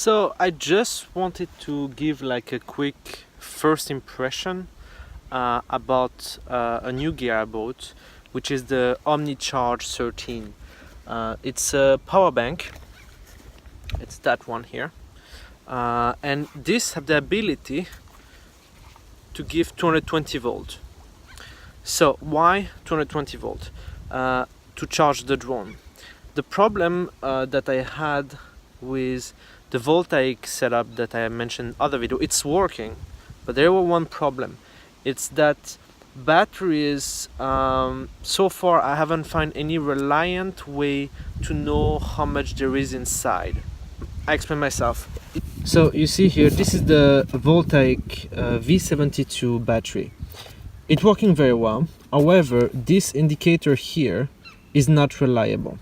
So I just wanted to give like a quick first impression about a new gear I bought, which is the OmniCharge 13. It's a power bank. It's that one here, and this have the ability to give 220 volt. So why 220 volt? To charge the drone. The problem that I had with the Voltaic setup that I mentioned in other video, it's working, but there was one problem. It's that batteries, so far I haven't found any reliant way to know how much there is inside. I explain myself. So you see here, this is the Voltaic V72 battery. It's working very well. However, this indicator here is not reliable.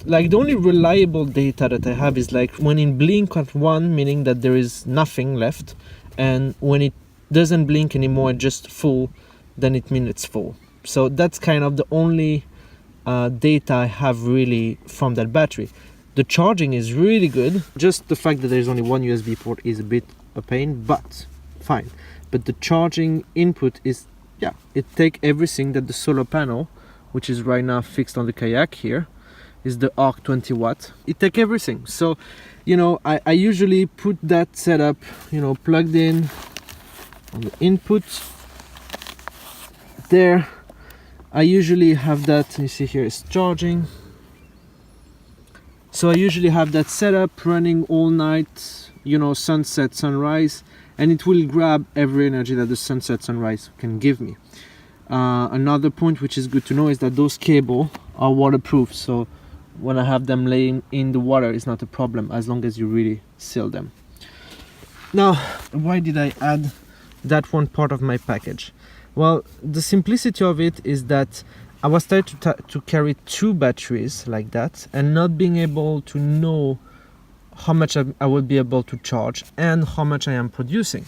Like the only reliable data that I have is like when it blink at 1, meaning that there is nothing left, and when it doesn't blink anymore, just full, then it means it's full. So that's kind of the only data I have really from that battery. The charging is really good. Just the fact that there's only one USB port is a bit a pain, but fine. But the charging input is, yeah, it takes everything that the solar panel, which is right now fixed on the kayak here, is the arc 20 watt. It takes everything. So, you know, I usually put that setup, you know, plugged in on the input there. I usually have that, you see here, it's charging. So I usually have that setup running all night, you know, sunset, sunrise, and it will grab every energy that the sunset, sunrise can give me. Another point which is good to know is that those cables are waterproof, so when I have them laying in the water, it's not a problem as long as you really seal them. Now, why did I add that one part of my package? Well, the simplicity of it is that I was trying to carry 2 batteries like that and not being able to know how much I will be able to charge and how much I am producing.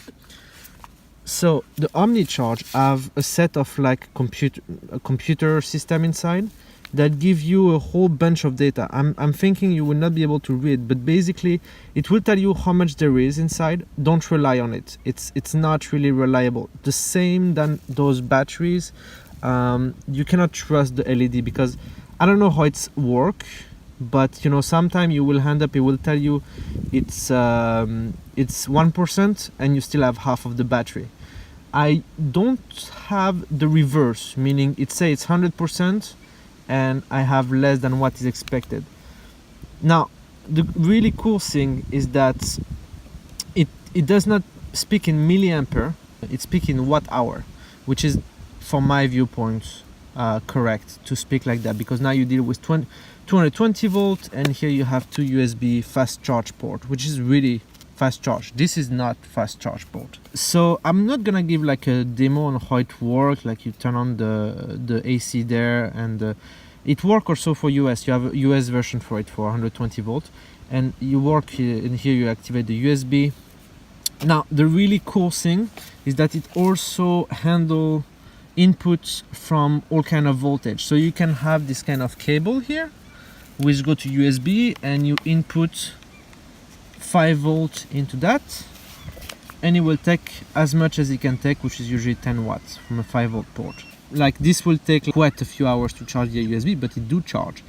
So the OmniCharge have a set of like a computer system inside that give you a whole bunch of data. I'm thinking you will not be able to read, but basically it will tell you how much there is inside. Don't rely on it. It's not really reliable. The same than those batteries. You cannot trust the LED because I don't know how it's work, but you know, sometimes you will end up, it will tell you it's 1% and you still have half of the battery. I don't have the reverse, meaning it says it's 100% and I have less than what is expected. Now, the really cool thing is that it does not speak in milliampere, it speaks in watt hour, which is, from my viewpoint, correct to speak like that, because now you deal with 220 volt, and here you have 2 USB fast charge port, which is really fast charge. This is not fast charge port. So I'm not gonna give like a demo on how it works, like you turn on the AC there, and it works also for US. You have a US version for it for 120 volt, and you work here, and here you activate the USB. Now the really cool thing is that it also handles inputs from all kind of voltage. So you can have this kind of cable here, which go to USB, and you input 5 volt into that, and it will take as much as it can take, which is usually 10 watts from a 5 volt port. Like this will take quite a few hours to charge the USB, but it do charge.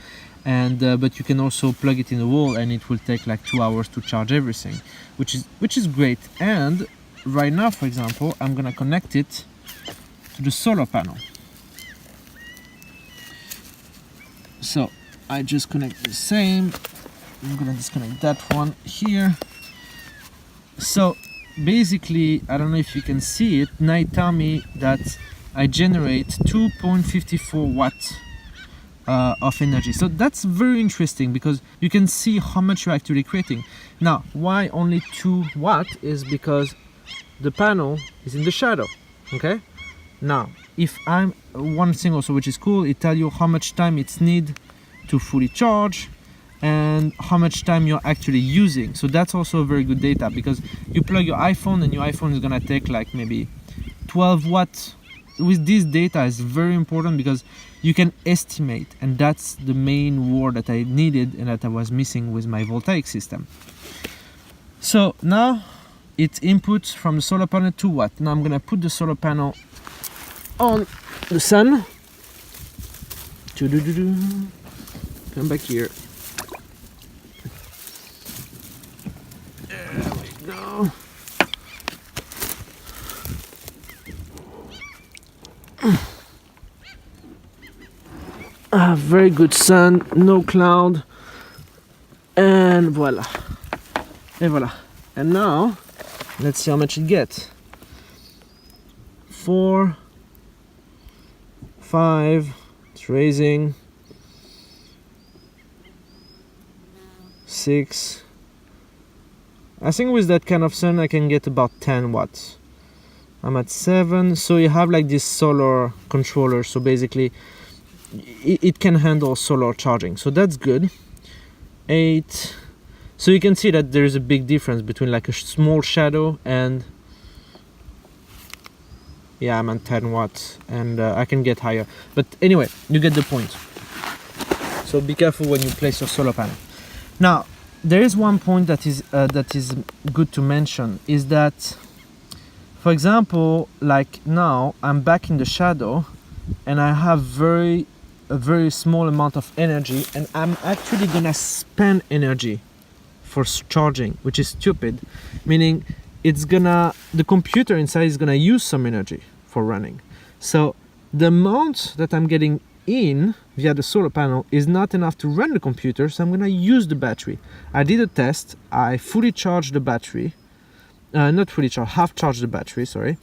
And but you can also plug it in the wall, and it will take like 2 hours to charge everything, which is great. And right now, for example, I'm gonna connect it to the solar panel. So I just connect the same. I'm gonna disconnect that one here. So basically, I don't know if you can see it, now it tell me that I generate 2.54 watts of energy. So that's very interesting because you can see how much you're actually creating. Now, why only 2 watt is because the panel is in the shadow, okay? Now, if I'm one thing also which is cool, it tells you how much time it's need to fully charge and how much time you're actually using. So that's also very good data, because you plug your iPhone and your iPhone is gonna take like maybe 12 watts. With this data is very important because you can estimate, and that's the main word that I needed and that I was missing with my Voltaic system. So now it inputs from the solar panel to what? Now I'm gonna put the solar panel on the sun. Come back here. There we go. Very good sun, no cloud, and voila. And voila. And now let's see how much it gets. 4, 5, it's raising. 6. I think with that kind of sun I can get about 10 watts. I'm at 7. So you have like this solar controller, so basically it can handle solar charging, so that's good. 8. So you can see that there is a big difference between like a small shadow and yeah, I'm at 10 watts, and I can get higher, but anyway, you get the point. So be careful when you place your solar panel. Now there is one point that is good to mention, is that, for example, like now I'm back in the shadow and I have a very small amount of energy, and I'm actually gonna spend energy for charging, which is stupid, meaning the computer inside is gonna use some energy for running. So the amount that I'm getting in via the solar panel is not enough to run the computer, so I'm gonna use the battery. I did a test, I fully charged the battery, not fully charged, half charged the battery, sorry,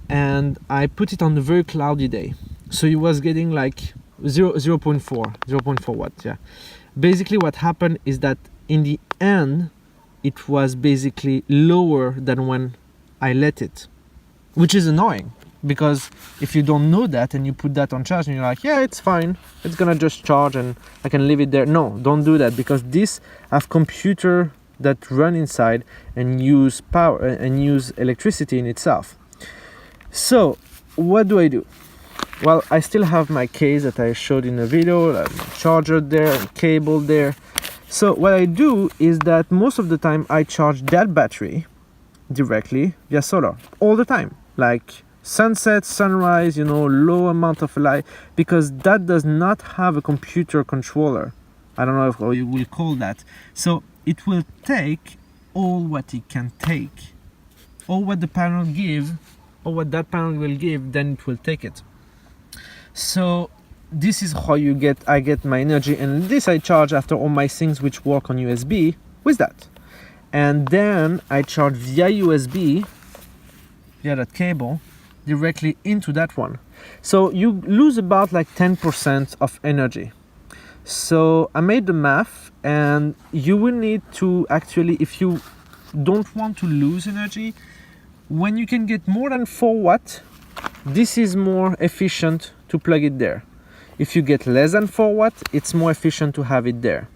and I put it on a very cloudy day. So it was getting like 0.4 watts, yeah. Basically what happened is that in the end it was basically lower than when I let it, which is annoying, because if you don't know that and you put that on charge and you're like, yeah, it's fine, it's gonna just charge and I can leave it there. No, don't do that, because this have computer that run inside and use power and use electricity in itself. So what do I do? Well, I still have my case that I showed in the video, charger there, and cable there. So what I do is that most of the time I charge that battery directly via solar, all the time, like sunset, sunrise, you know, low amount of light, because that does not have a computer controller. I don't know if you will call that. So it will take all what it can take, all what the panel give, or what that panel will give, then it will take it. So this is how I get my energy, and this I charge after all my things which work on USB with that. And then I charge via USB, via that cable, directly into that one. So you lose about like 10% of energy. So I made the math, and you will need to actually, if you don't want to lose energy, when you can get more than 4 watts, this is more efficient to plug it there. If you get less than 4 watts, it's more efficient to have it there.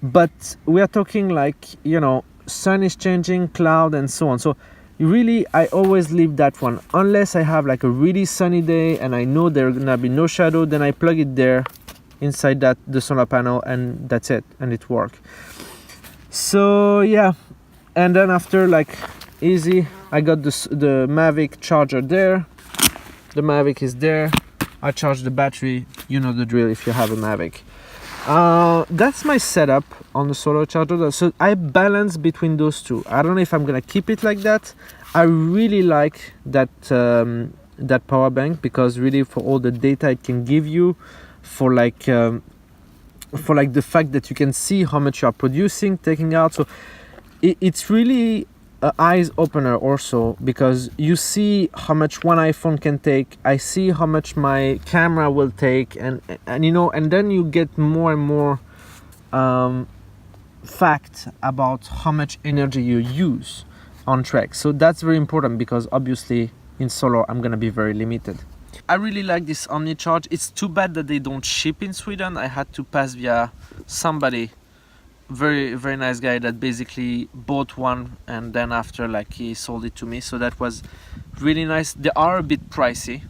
But we are talking like, you know, sun is changing, cloud, and so on. So really, I always leave that one, unless I have like a really sunny day and I know there's gonna be no shadow, then I plug it there inside the solar panel, and that's it, and it works. So yeah, and then after, like, easy, I got the Mavic charger there. The Mavic is there. I charge the battery. You know the drill if you have a Mavic. That's my setup on the solar charger. So I balance between those two. I don't know if I'm gonna keep it like that. I really like that that power bank, because really for all the data it can give you, for like the fact that you can see how much you are producing, taking out. So it's really an eyes opener also, because you see how much one iPhone can take. I see how much my camera will take, and you know, and then you get more and more fact about how much energy you use on track. So that's very important, because obviously in solar I'm gonna be very limited. I really like this OmniCharge. It's too bad that they don't ship in Sweden. I had to pass via somebody, very nice guy, that basically bought one, and then after, like, he sold it to me. So that was really nice. They are a bit pricey,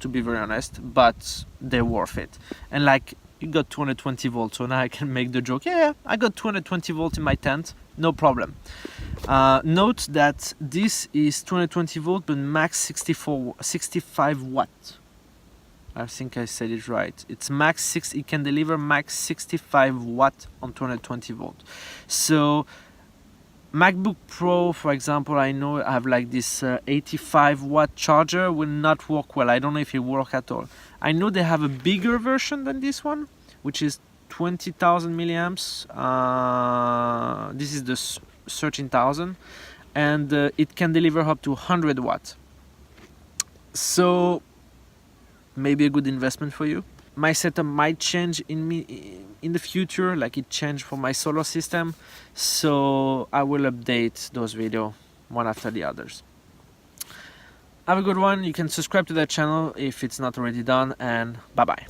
to be very honest, but they're worth it. And like you got 220 volts. So now I can make the joke, yeah, I got 220 volts in my tent, no problem. Note that this is 220 volt but max 65 watt. I think I said it right. It's max 6. It can deliver max 65 watt on 220 volt. So MacBook Pro, for example, I know I have like this 85 watt charger, will not work well. I don't know if it works at all. I know they have a bigger version than this one, which is 20,000 milliamps. This is the 13,000, and it can deliver up to 100 watts. So maybe a good investment for you. My setup might change in the future, like it changed for my solar system, so I will update those videos one after the others. Have a good one. You can subscribe to that channel if it's not already done, and bye bye.